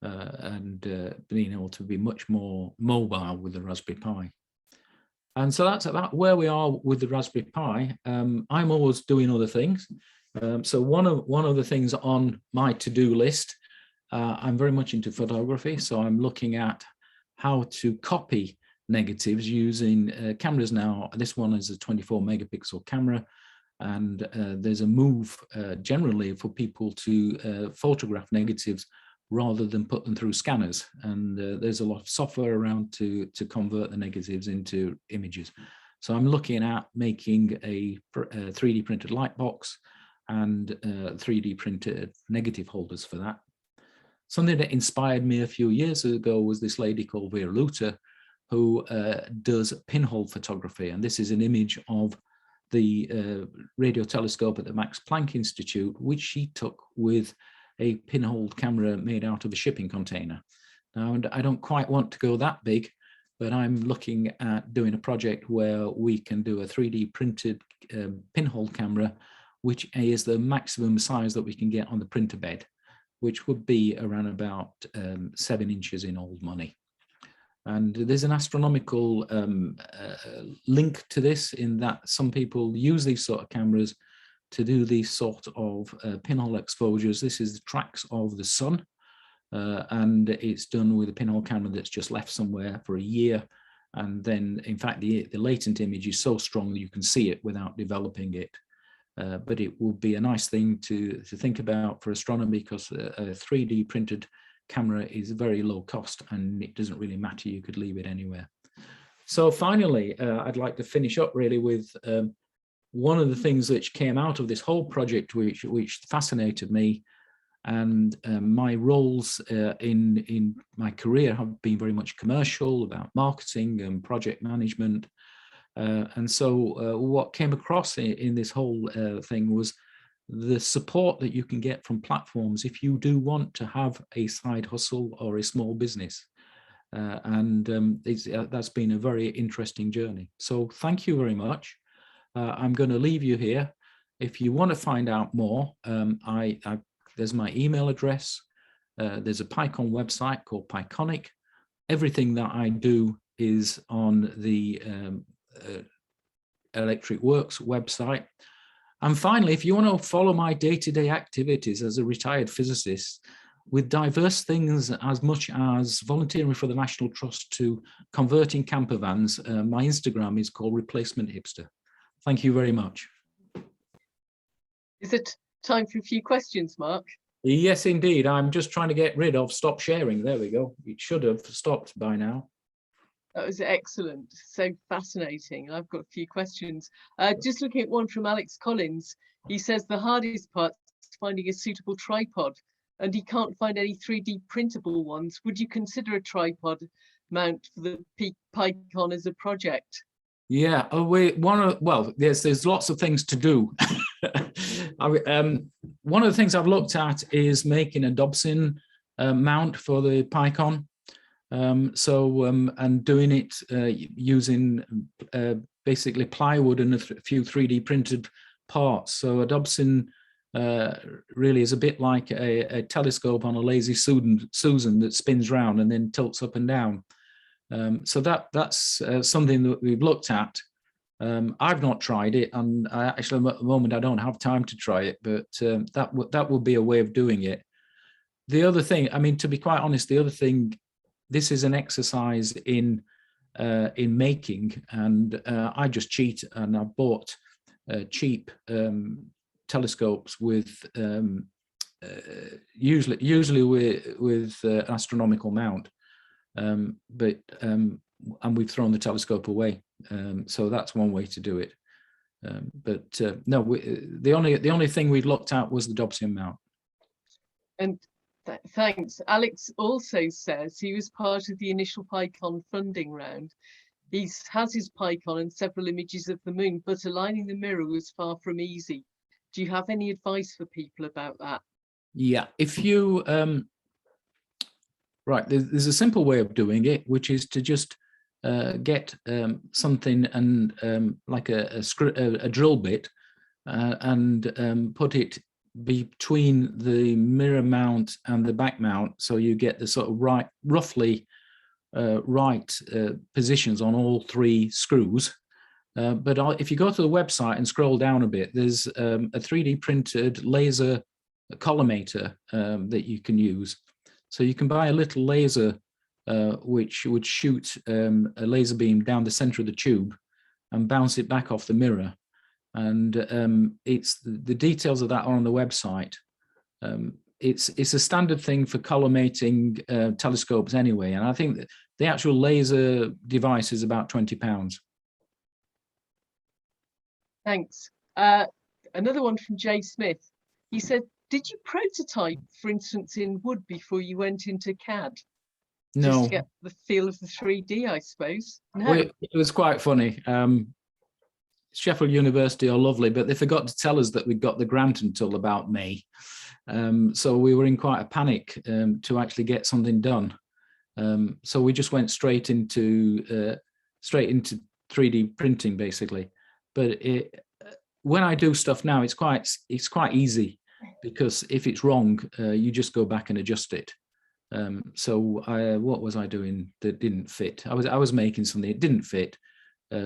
and being able to be much more mobile with the Raspberry Pi. And so that's about where we are with the Raspberry Pi. I'm always doing other things. So one of the things on my to-do list, I'm very much into photography. So I'm looking at how to copy negatives using cameras now. This one is a 24 megapixel camera. And there's a move generally for people to photograph negatives rather than put them through scanners. And there's a lot of software around to convert the negatives into images. So I'm looking at making a 3D printed light box and 3D printed negative holders for that. Something that inspired me a few years ago was this lady called Vera Luter, who does pinhole photography. And this is an image of the radio telescope at the Max Planck Institute, which she took with a pinhole camera made out of a shipping container. Now, I don't quite want to go that big, but I'm looking at doing a project where we can do a 3D printed pinhole camera, which is the maximum size that we can get on the printer bed, which would be around about 7 inches in old money. And there's an astronomical link to this in that some people use these sort of cameras to do these sort of pinhole exposures. This is the tracks of the sun, and it's done with a pinhole camera that's just left somewhere for a year. And then, in fact, the latent image is so strong that you can see it without developing it. But it will be a nice thing to think about for astronomy, because a 3D printed camera is very low cost and it doesn't really matter. You could leave it anywhere. So finally, I'd like to finish up really with one of the things which came out of this whole project, which fascinated me, And my roles in my career have been very much commercial, about marketing and project management. And so what came across in this whole thing was the support that you can get from platforms if you do want to have a side hustle or a small business. That's been a very interesting journey. So thank you very much. I'm going to leave you here. If you want to find out more, there's my email address. There's a PiKon website called Pyconic. Everything that I do is on the Electric Works website. And finally, if you want to follow my day-to-day activities as a retired physicist, with diverse things as much as volunteering for the National Trust to converting camper vans, my Instagram is called Replacement Hipster. Thank you very much. Is it time for a few questions, Mark? Yes, indeed. I'm just trying to get rid of stop sharing. There we go. It should have stopped by now. That was excellent. So fascinating. I've got a few questions. Just looking at one from Alex Collins. He says the hardest part is finding a suitable tripod, and he can't find any 3D printable ones. Would you consider a tripod mount for the PiKon as a project? Yeah, there's lots of things to do. One of the things I've looked at is making a Dobson mount for the PiKon. And doing it using basically plywood and a few 3D printed parts. So a Dobson really is a bit like a telescope on a lazy Susan that spins round and then tilts up and down. So that's something that we've looked at. I've not tried it, and actually at the moment I don't have time to try it, but that would be a way of doing it. The other thing, I mean, to be quite honest, the other thing, this is an exercise in making, and I just cheat, and I bought cheap telescopes with usually with astronomical mount, and we've thrown the telescope away. So that's one way to do it. No, the only thing we'd looked at was the Dobson mount. And thanks. Alex also says he was part of the initial PiKon funding round. He has his PiKon and several images of the moon, but aligning the mirror was far from easy. Do you have any advice for people about that? Yeah, if you right, there's a simple way of doing it, which is to just get something and like a drill bit and put it between the mirror mount and the back mount, so you get the sort of roughly right positions on all three screws. But if you go to the website and scroll down a bit, there's a 3D printed laser collimator that you can use. So you can buy a little laser which would shoot a laser beam down the center of the tube and bounce it back off the mirror. And it's the details of that are on the website. It's a standard thing for collimating telescopes anyway, and I think that the actual laser device is about £20. Thanks. Another one from Jay Smith. He said, did you prototype, for instance, in wood before you went into CAD? No. Just to get the feel of the 3D, I suppose. No. Well, it was quite funny. Sheffield University are lovely, but they forgot to tell us that we'd got the grant until about May. So we were in quite a panic to actually get something done. So we just went straight into 3D printing, basically. But when I do stuff now, it's quite easy, because if it's wrong, you just go back and adjust it. So what was I doing that didn't fit? I was making something, it didn't fit.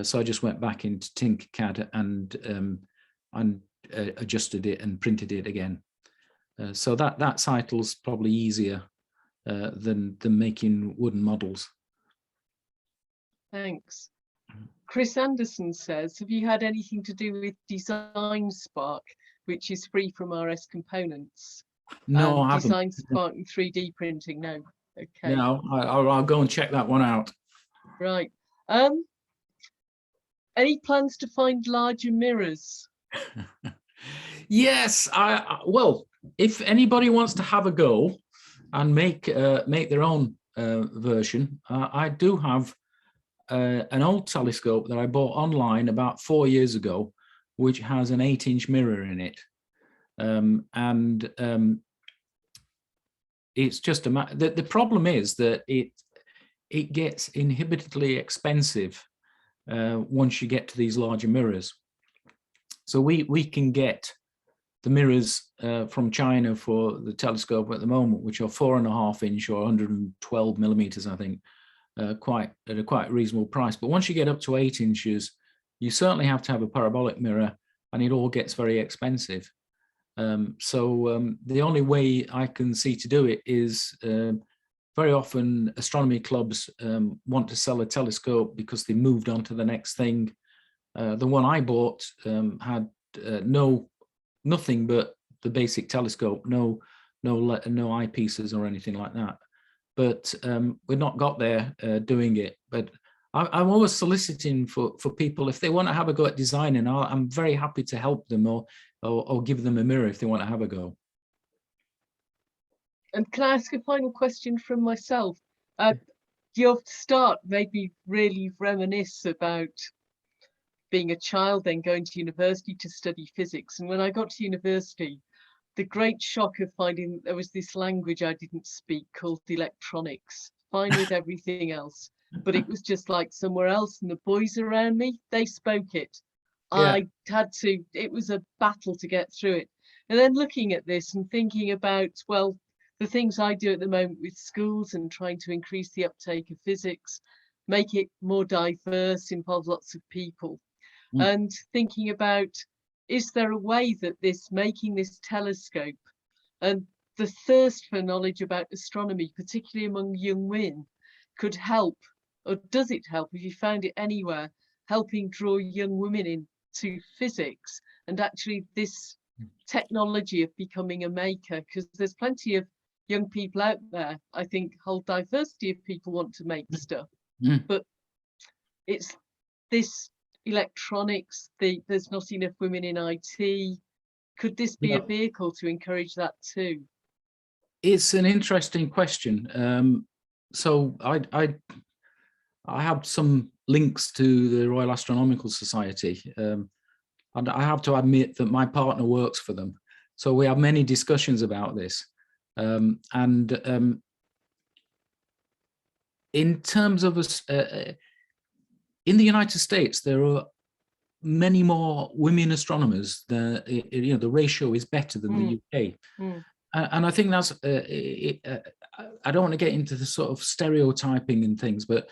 So I just went back into Tinkercad and adjusted it and printed it again. So that cycle's probably easier than making wooden models. Thanks. Chris Anderson says, have you had anything to do with Design Spark, which is free from RS Components? No, I haven't. Design Spark and 3D printing, no. Okay. No, I'll go and check that one out. Right. Any plans to find larger mirrors? Yes, well, if anybody wants to have a go and make their own version, I do have an old telescope that I bought online about 4 years ago, which has an 8-inch mirror in it. It's just the problem is that it gets inhibitedly expensive once you get to these larger mirrors. So we can get the mirrors from China for the telescope at the moment, which are 4.5 inch or 112 millimeters, I think, at a quite reasonable price. But once you get up to 8 inches, you certainly have to have a parabolic mirror, and it all gets very expensive. The only way I can see to do it is very often astronomy clubs want to sell a telescope because they moved on to the next thing. The one I bought had nothing but the basic telescope, no eyepieces or anything like that. But we've not got there doing it. But I'm always soliciting for people, if they want to have a go at designing, I'm very happy to help them or give them a mirror if they want to have a go. And can I ask a final question from myself? Your start made me really reminisce about being a child, then going to university to study physics. And when I got to university, the great shock of finding there was this language I didn't speak called electronics, fine with everything else. But it was just like somewhere else, and the boys around me, they spoke it. Yeah. It was a battle to get through it. And then looking at this and thinking about, well, the things I do at the moment with schools and trying to increase the uptake of physics, make it more diverse, involve lots of people. And thinking about, is there a way that making this telescope and the thirst for knowledge about astronomy, particularly among young women, could help, or does it help, if you found it anywhere, helping draw young women into physics and actually this technology of becoming a maker? Because there's plenty of young people out there, I think, whole diversity of people want to make stuff, but it's this electronics, there's not enough women in IT. Could this be a vehicle to encourage that too? It's an interesting question. So I have some links to the Royal Astronomical Society, and I have to admit that my partner works for them. So we have many discussions about this. In terms of us, in the United States, there are many more women astronomers. The ratio is better than the UK. And I think that's, I don't want to get into the sort of stereotyping and things, but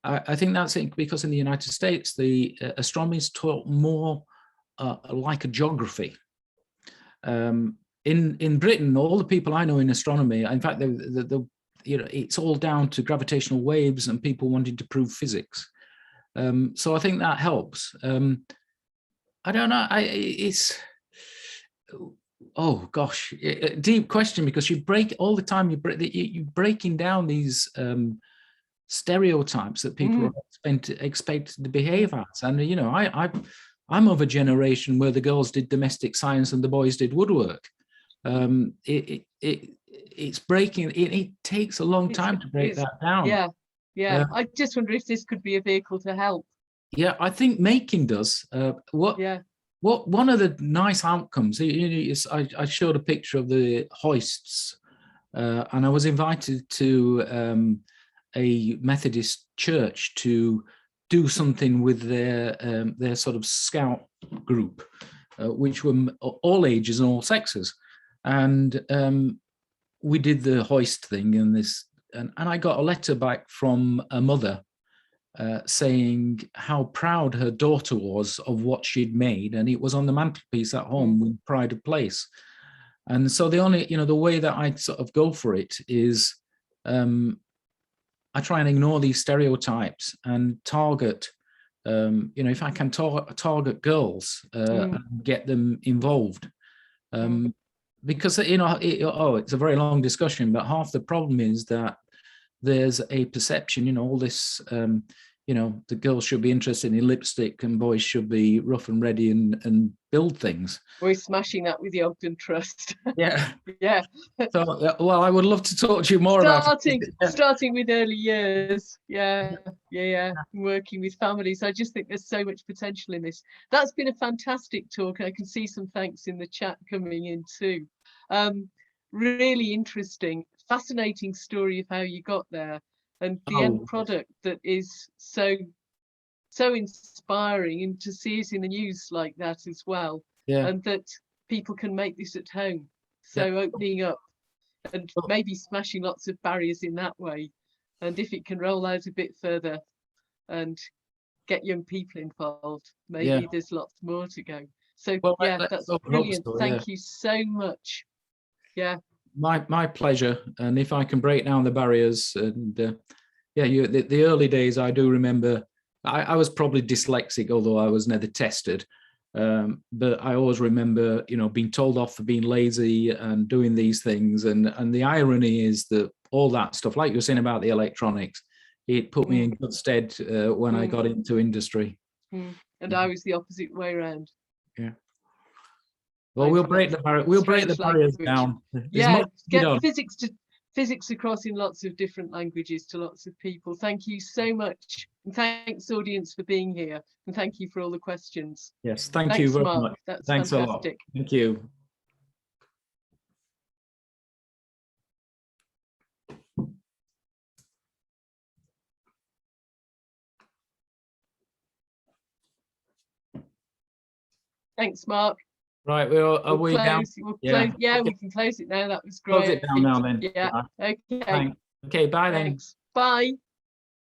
I think that's it, because in the United States, the astronomy is taught more like a geography. In Britain, all the people I know in astronomy, in fact, it's all down to gravitational waves and people wanting to prove physics. So I think that helps. I don't know. Oh gosh, a deep question, because you break all the time. You're breaking down these stereotypes that people are expected to behave as. And I'm of a generation where the girls did domestic science and the boys did woodwork. It's breaking. It takes a long time to break that down. Yeah. I just wonder if this could be a vehicle to help. Yeah, I think making does. One of the nice outcomes, I showed a picture of the hoists, and I was invited to a Methodist church to do something with their sort of scout group, which were all ages and all sexes, and we did the hoist thing, and I got a letter back from a mother saying how proud her daughter was of what she'd made, and it was on the mantelpiece at home with pride of place. And so the way that I sort of go for it is I try and ignore these stereotypes and target, if I can target girls and get them involved. Because it's a very long discussion, but half the problem is that there's a perception, all this you know, the girls should be interested in lipstick and boys should be rough and ready and build things. We're smashing that with the Ogden Trust. Yeah. Yeah. So, well, I would love to talk to you more about it. Starting with early years. Yeah. Working with families. I just think there's so much potential in this. That's been a fantastic talk. I can see some thanks in the chat coming in too. Really interesting, fascinating story of how you got there, and the end product that is so inspiring, and to see it in the news like that as well. Yeah. And that people can make this at home. So opening up and maybe smashing lots of barriers in that way. And if it can roll out a bit further and get young people involved, maybe there's lots more to go. So that's brilliant. Thank you so much. Yeah. My pleasure. And if I can break down the barriers, and the early days, I do remember I was probably dyslexic, although I was never tested. But I always remember, you know, being told off for being lazy and doing these things. And the irony is that all that stuff, like you were saying about the electronics, it put me in good stead when I got into industry. And I was the opposite way around. Yeah. Well, we'll break the barriers down. Get physics across in lots of different languages to lots of people. Thank you so much. And thanks, audience, for being here. And thank you for all the questions. Yes, thanks you very Mark. much. That's Thanks fantastic. a lot. Thank you. Thanks, Mark. Right, are we down? Yeah, we can close it now. That was great. Close it down now then. Yeah. Okay. Okay, bye then. Thanks. Bye.